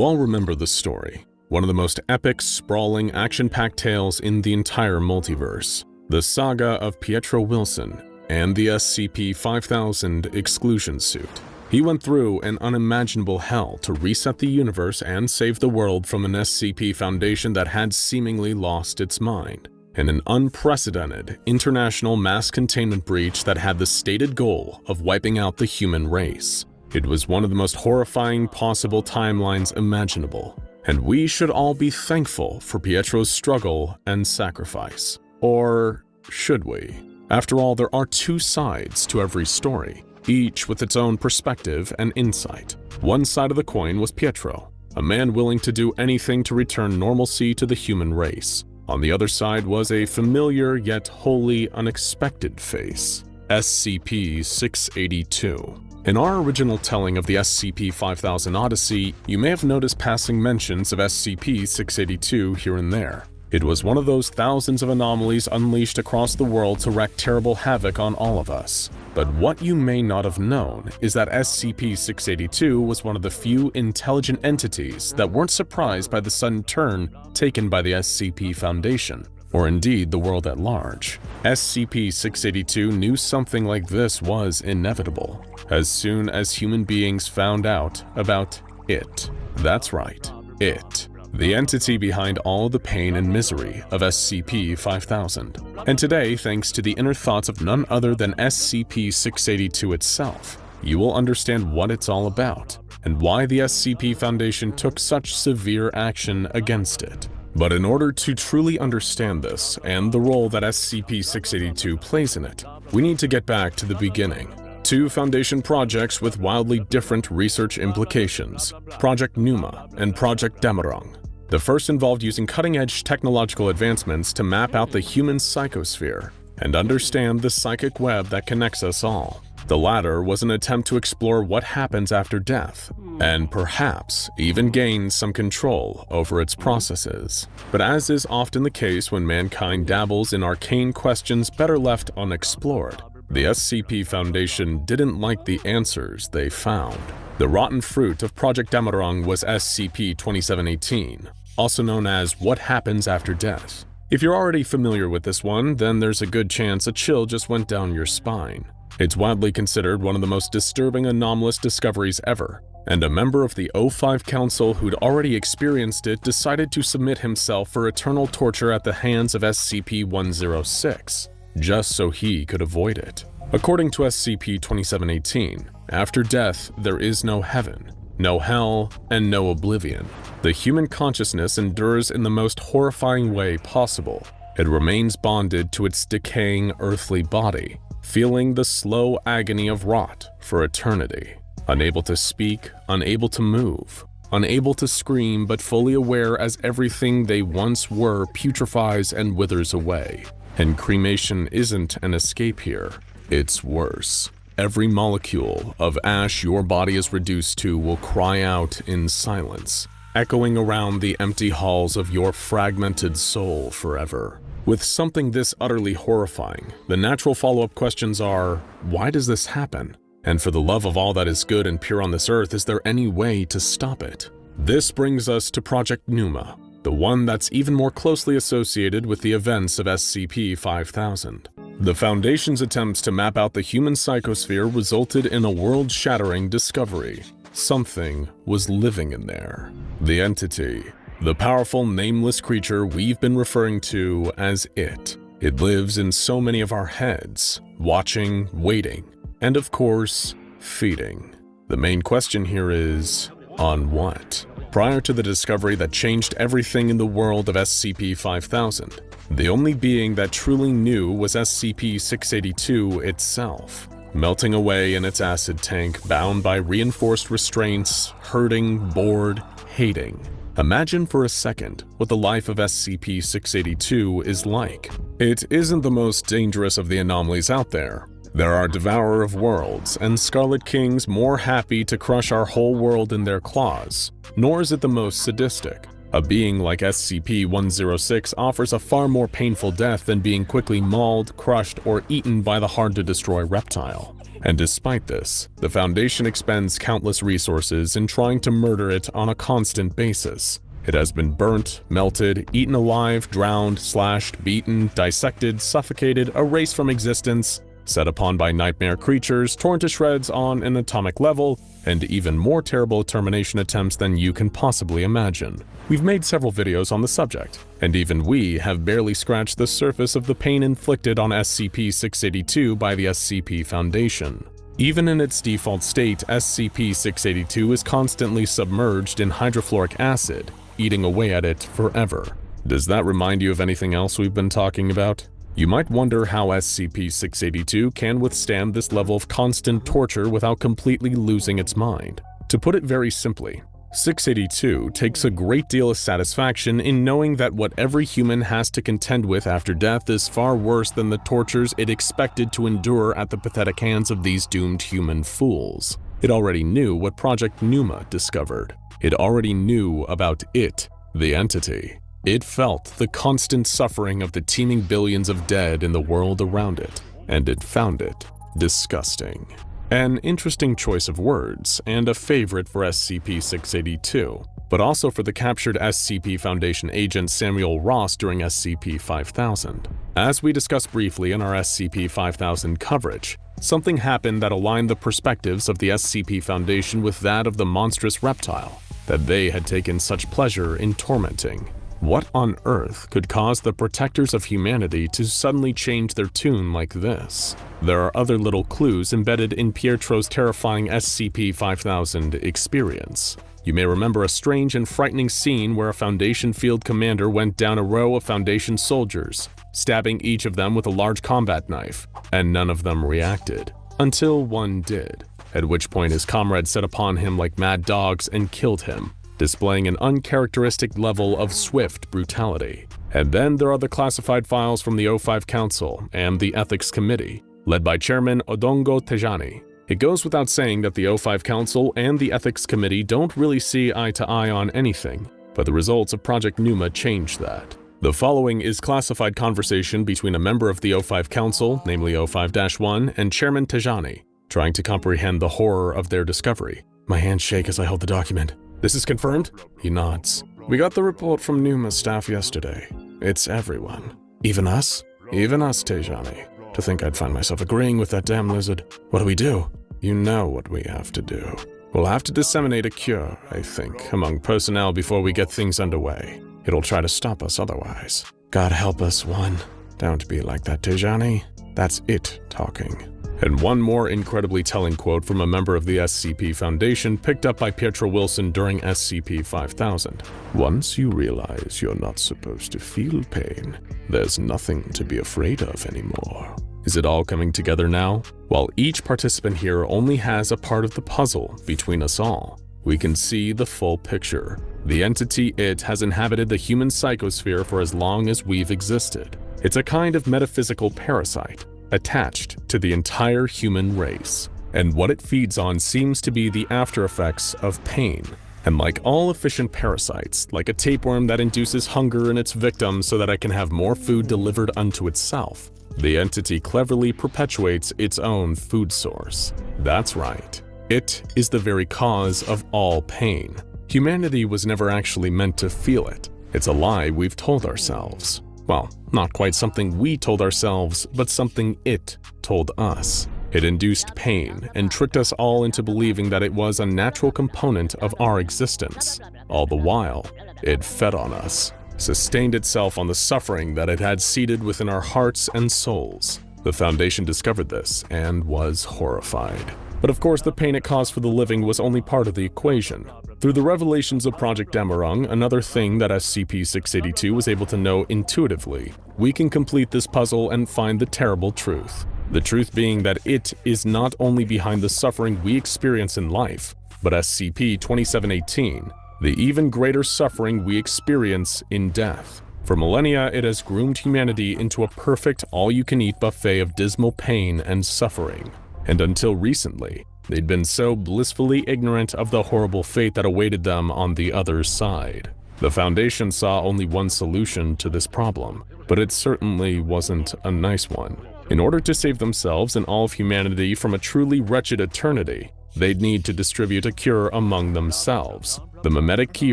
You all remember the story, one of the most epic, sprawling, action-packed tales in the entire multiverse, the saga of Pietro Wilson and the SCP-5000 exclusion suit. He went through an unimaginable hell to reset the universe and save the world from an SCP Foundation that had seemingly lost its mind, in an unprecedented international mass containment breach that had the stated goal of wiping out the human race. It was one of the most horrifying possible timelines imaginable, and we should all be thankful for Pietro's struggle and sacrifice. Or should we? After all, there are two sides to every story, each with its own perspective and insight. One side of the coin was Pietro, a man willing to do anything to return normalcy to the human race. On the other side was a familiar yet wholly unexpected face, SCP-682. In our original telling of the SCP-5000 Odyssey, you may have noticed passing mentions of SCP-682 here and there. It was one of those thousands of anomalies unleashed across the world to wreak terrible havoc on all of us. But what you may not have known is that SCP-682 was one of the few intelligent entities that weren't surprised by the sudden turn taken by the SCP Foundation, or indeed the world at large. SCP-682 knew something like this was inevitable, as soon as human beings found out about it. That's right, it. The entity behind all the pain and misery of SCP-5000. And today, thanks to the inner thoughts of none other than SCP-682 itself, you will understand what it's all about, and why the SCP Foundation took such severe action against it. But in order to truly understand this, and the role that SCP-682 plays in it, we need to get back to the beginning. Two Foundation projects with wildly different research implications, Project Pneuma and Project Demerang. The first involved using cutting-edge technological advancements to map out the human psychosphere and understand the psychic web that connects us all. The latter was an attempt to explore what happens after death, and perhaps even gain some control over its processes. But as is often the case when mankind dabbles in arcane questions better left unexplored, the SCP Foundation didn't like the answers they found. The rotten fruit of Project Demerang was SCP-2718, also known as What Happens After Death. If you're already familiar with this one, then there's a good chance a chill just went down your spine. It's widely considered one of the most disturbing anomalous discoveries ever, and a member of the O5 Council who'd already experienced it decided to submit himself for eternal torture at the hands of SCP-106, just so he could avoid it. According to SCP-2718, after death there is no heaven, no hell, and no oblivion. The human consciousness endures in the most horrifying way possible. It remains bonded to its decaying earthly body, feeling the slow agony of rot for eternity. Unable to speak, unable to move, unable to scream, but fully aware as everything they once were putrefies and withers away. And cremation isn't an escape here, it's worse. Every molecule of ash your body is reduced to will cry out in silence, echoing around the empty halls of your fragmented soul forever. With something this utterly horrifying, the natural follow-up questions are, why does this happen? And for the love of all that is good and pure on this earth, is there any way to stop it? This brings us to Project Pneuma, the one that's even more closely associated with the events of SCP-5000. The Foundation's attempts to map out the human psychosphere resulted in a world-shattering discovery. Something was living in there. The entity, the powerful nameless creature we've been referring to as it. It lives in so many of our heads, watching, waiting, and of course, feeding. The main question here is, on what? Prior to the discovery that changed everything in the world of SCP-5000, the only being that truly knew was SCP-682 itself, melting away in its acid tank, bound by reinforced restraints, hurting, bored, hating. Imagine for a second what the life of SCP-682 is like. It isn't the most dangerous of the anomalies out there. There are Devourer of Worlds and Scarlet Kings more happy to crush our whole world in their claws, nor is it the most sadistic. A being like SCP-106 offers a far more painful death than being quickly mauled, crushed, or eaten by the hard-to-destroy reptile. And despite this, the Foundation expends countless resources in trying to murder it on a constant basis. It has been burnt, melted, eaten alive, drowned, slashed, beaten, dissected, suffocated, erased from existence, set upon by nightmare creatures, torn to shreds on an atomic level, and even more terrible termination attempts than you can possibly imagine. We've made several videos on the subject, and even we have barely scratched the surface of the pain inflicted on SCP-682 by the SCP Foundation. Even in its default state, SCP-682 is constantly submerged in hydrofluoric acid, eating away at it forever. Does that remind you of anything else we've been talking about? You might wonder how SCP-682 can withstand this level of constant torture without completely losing its mind. To put it very simply, 682 takes a great deal of satisfaction in knowing that what every human has to contend with after death is far worse than the tortures it expected to endure at the pathetic hands of these doomed human fools. It already knew what Project Pneuma discovered. It already knew about it, the entity. It felt the constant suffering of the teeming billions of dead in the world around it, and it found it disgusting. An interesting choice of words, and a favorite for SCP-682, but also for the captured SCP Foundation agent Samuel Ross during SCP-5000. As we discussed briefly in our SCP-5000 coverage, something happened that aligned the perspectives of the SCP Foundation with that of the monstrous reptile that they had taken such pleasure in tormenting. What on earth could cause the protectors of humanity to suddenly change their tune like this? There are other little clues embedded in Pietro's terrifying SCP-5000 experience. You may remember a strange and frightening scene where a Foundation field commander went down a row of Foundation soldiers, stabbing each of them with a large combat knife, and none of them reacted. Until one did, at which point his comrades set upon him like mad dogs and killed him, displaying an uncharacteristic level of swift brutality. And then there are the classified files from the O5 Council and the Ethics Committee, led by Chairman Odongo Tejani. It goes without saying that the O5 Council and the Ethics Committee don't really see eye to eye on anything, but the results of Project Pneuma change that. The following is classified conversation between a member of the O5 Council, namely O5-1, and Chairman Tejani, trying to comprehend the horror of their discovery. My hands shake as I hold the document. This is confirmed? He nods. We got the report from Pneuma staff yesterday. It's everyone. Even us? Even us, Tejani. To think I'd find myself agreeing with that damn lizard. What do we do? You know what we have to do. We'll have to disseminate a cure, I think, among personnel before we get things underway. It'll try to stop us otherwise. God help us, One. Don't be like that, Tejani. That's it talking. And one more incredibly telling quote from a member of the SCP Foundation picked up by Pietro Wilson during SCP-5000. Once you realize you're not supposed to feel pain, there's nothing to be afraid of anymore. Is it all coming together now? While each participant here only has a part of the puzzle between us all, we can see the full picture. The entity It has inhabited the human psychosphere for as long as we've existed. It's a kind of metaphysical parasite, attached to the entire human race. And what it feeds on seems to be the after effects of pain. And like all efficient parasites, like a tapeworm that induces hunger in its victim so that it can have more food delivered unto itself, the entity cleverly perpetuates its own food source. That's right. It is the very cause of all pain. Humanity was never actually meant to feel it. It's a lie we've told ourselves. Well, not quite something we told ourselves, but something it told us. It induced pain and tricked us all into believing that it was a natural component of our existence. All the while, it fed on us, sustained itself on the suffering that it had seeded within our hearts and souls. The Foundation discovered this and was horrified. But of course, the pain it caused for the living was only part of the equation. Through the revelations of Project Dammerung, another thing that SCP-682 was able to know intuitively, we can complete this puzzle and find the terrible truth. The truth being that it is not only behind the suffering we experience in life, but SCP-2718, the even greater suffering we experience in death. For millennia, it has groomed humanity into a perfect all-you-can-eat buffet of dismal pain and suffering. And until recently, they'd been so blissfully ignorant of the horrible fate that awaited them on the other side. The Foundation saw only one solution to this problem, but it certainly wasn't a nice one. In order to save themselves and all of humanity from a truly wretched eternity, they'd need to distribute a cure among themselves. The mimetic key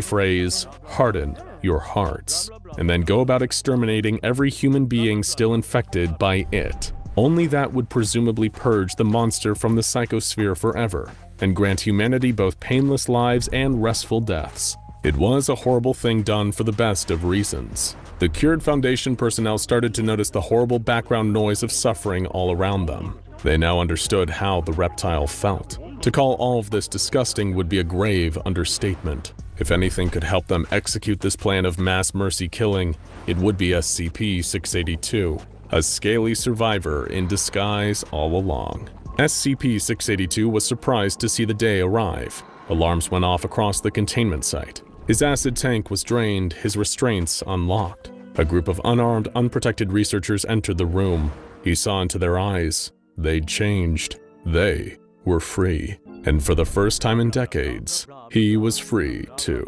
phrase, harden your hearts, and then go about exterminating every human being still infected by it. Only that would presumably purge the monster from the psychosphere forever, and grant humanity both painless lives and restful deaths. It was a horrible thing done for the best of reasons. The cured Foundation personnel started to notice the horrible background noise of suffering all around them. They now understood how the reptile felt. To call all of this disgusting would be a grave understatement. If anything could help them execute this plan of mass mercy killing, it would be SCP-682, a scaly survivor in disguise all along. SCP-682 was surprised to see the day arrive. Alarms went off across the containment site. His acid tank was drained, his restraints unlocked. A group of unarmed, unprotected researchers entered the room. He saw into their eyes. They'd changed. They were free. And for the first time in decades, he was free too.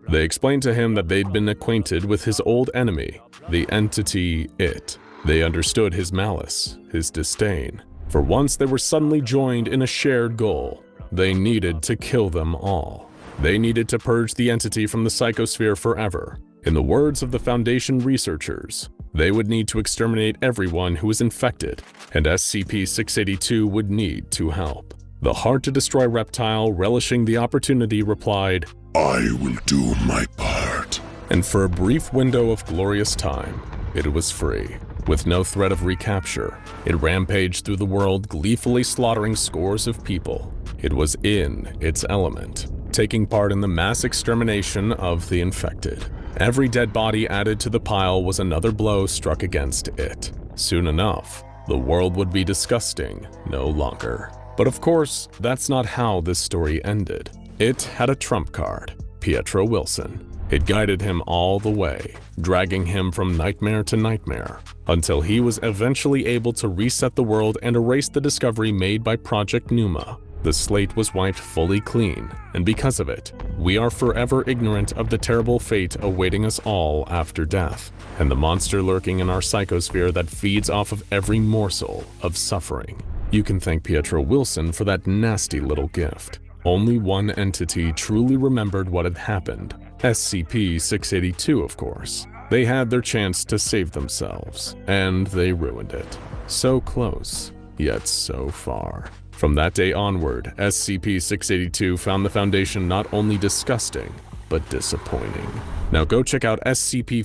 They explained to him that they'd been acquainted with his old enemy, the entity It. They understood his malice, his disdain. For once they were suddenly joined in a shared goal. They needed to kill them all. They needed to purge the entity from the psychosphere forever. In the words of the Foundation researchers, they would need to exterminate everyone who was infected, and SCP-682 would need to help. The hard-to-destroy reptile, relishing the opportunity, replied, "I will do my part." And for a brief window of glorious time, it was free. With no threat of recapture, it rampaged through the world, gleefully slaughtering scores of people. It was in its element, taking part in the mass extermination of the infected. Every dead body added to the pile was another blow struck against it. Soon enough, the world would be disgusting no longer. But of course, that's not how this story ended. It had a trump card, Pietro Wilson. It guided him all the way, dragging him from nightmare to nightmare, until he was eventually able to reset the world and erase the discovery made by Project Numa. The slate was wiped fully clean, and because of it, we are forever ignorant of the terrible fate awaiting us all after death, and the monster lurking in our psychosphere that feeds off of every morsel of suffering. You can thank Pietro Wilson for that nasty little gift. Only one entity truly remembered what had happened. SCP-682, of course. They had their chance to save themselves, and they ruined it. So close, yet so far. From that day onward, SCP-682 found the Foundation not only disgusting, but disappointing. Now go check out SCP